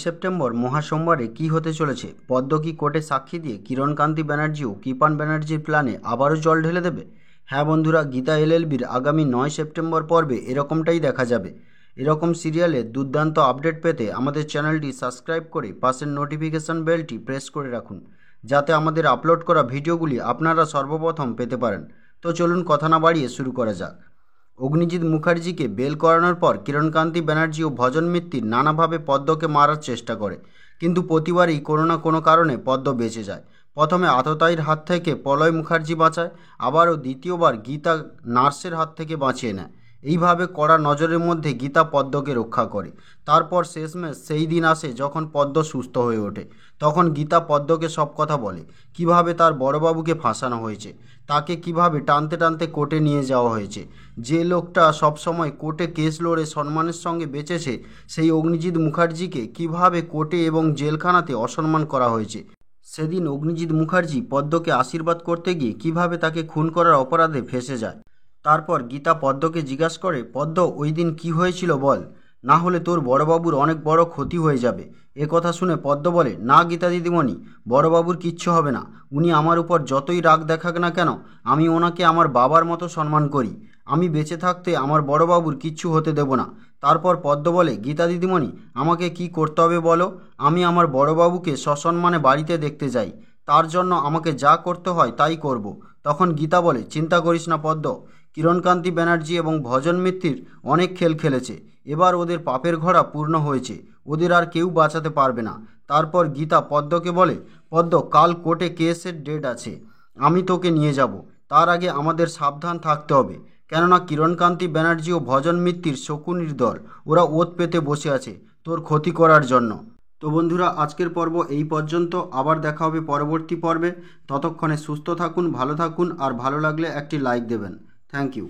September মহাসোমবারে কী হতে চলেছে? পদ্ম কি কোর্টে সাক্ষী দিয়ে কিরণকান্তি ব্যানার্জি ও কৃপান ব্যানার্জির প্ল্যানে আবারও জল ঢেলে দেবে? হ্যাঁ বন্ধুরা, গীতা এলএলবির আগামী 9 সেপ্টেম্বর পর্বে এরকমটাই দেখা যাবে। এরকম সিরিয়ালের দুর্দান্ত আপডেট পেতে আমাদের চ্যানেলটি সাবস্ক্রাইব করে পাশের নোটিফিকেশন বেলটি প্রেস করে রাখুন, যাতে আমাদের আপলোড করা ভিডিওগুলি আপনারা সর্বপ্রথম পেতে পারেন। তো চলুন কথা না বাড়িয়ে শুরু করা যাক। অগ্নিজিৎ মুখার্জিকে বেল করানোর পর কিরণকান্তি ব্যানার্জি ও ভজন মিত্তির নানাভাবে পদ্মকে মারার চেষ্টা করে, কিন্তু প্রতিবারই কোনো না কোনো কারণে পদ্ম বেঁচে যায়। প্রথমে আততায়ীর হাত থেকে পলয় মুখার্জি বাঁচায়, আবারও দ্বিতীয়বার গীতা নার্সের হাত থেকে বাঁচিয়ে নেয়। এইভাবে কড়া নজরের মধ্যে গীতা পদ্মকে রক্ষা করে। তারপর শেষমেশ সেই দিন আসে যখন পদ্ম সুস্থ হয়ে ওঠে। তখন গীতা পদ্মকে সব কথা বলে, কিভাবে তার বড়বাবুকে ফাঁসানো হয়েছে, তাকে কিভাবে টানতে টানতে কোর্টে নিয়ে যাওয়া হয়েছে। যে লোকটা সবসময় কোর্টে কেস লড়ে সম্মানের সঙ্গে বেঁচেছে, সেই অগ্নিজিৎ মুখার্জিকে কিভাবে কোর্টে এবং জেলখানাতে অসম্মান করা হয়েছে। সেদিন অগ্নিজিৎ মুখার্জি পদ্মকে আশীর্বাদ করতে গিয়ে কিভাবে তাকে খুন করার অপরাধে ফেঁসে যায়। তারপর গীতা পদ্মকে জিজ্ঞাসা করে, পদ্ম ওই দিন কী হয়েছিল বল, না হলে তোর বড়বাবুর অনেক বড় ক্ষতি হয়ে যাবে। এ কথা শুনে পদ্ম বলে, না গীতা দিদিমণি, বড়বাবুর কিচ্ছু হবে না। উনি আমার উপর যতই রাগ দেখাক না কেন, আমি ওনাকে আমার বাবার মতো সম্মান করি। আমি বেঁচে থাকতে আমার বড়বাবুর কিচ্ছু হতে দেব না। তারপর পদ্ম বলে, গীতা দিদিমণি, আমাকে কি করতে হবে বলো? আমি আমার বড়বাবুকে সসম্মানে বাড়িতে দেখতে যাই। তার জন্য আমাকে যা করতে হয় তাই করব। তখন গীতা বলে, চিন্তা করিস না পদ্ম, কিরণকান্তি ব্যানার্জি এবং ভজন মিত্তির অনেক খেল খেলেছে। এবার ওদের পাপের ঘোড়া পূর্ণ হয়েছে, ওদের আর কেউ বাঁচাতে পারবে না। তারপর গীতা পদ্মকে বলে, পদ্ম, কাল কোর্টে কেসের ডেট আছে, আমি তোকে নিয়ে যাব। তার আগে আমাদের সাবধান থাকতে হবে, কেননা কিরণকান্তি ব্যানার্জি ও ভজন মিত্তির শকুনির দল, ওরা ওত পেতে বসে আছে তোর ক্ষতি করার জন্য। তো বন্ধুরা, আজকের পর্ব এই পর্যন্ত। আবার দেখা হবে পরবর্তী পর্বে। ততক্ষণে সুস্থ থাকুন, ভালো থাকুন, আর ভালো লাগলে একটি লাইক দেবেন। Thank you.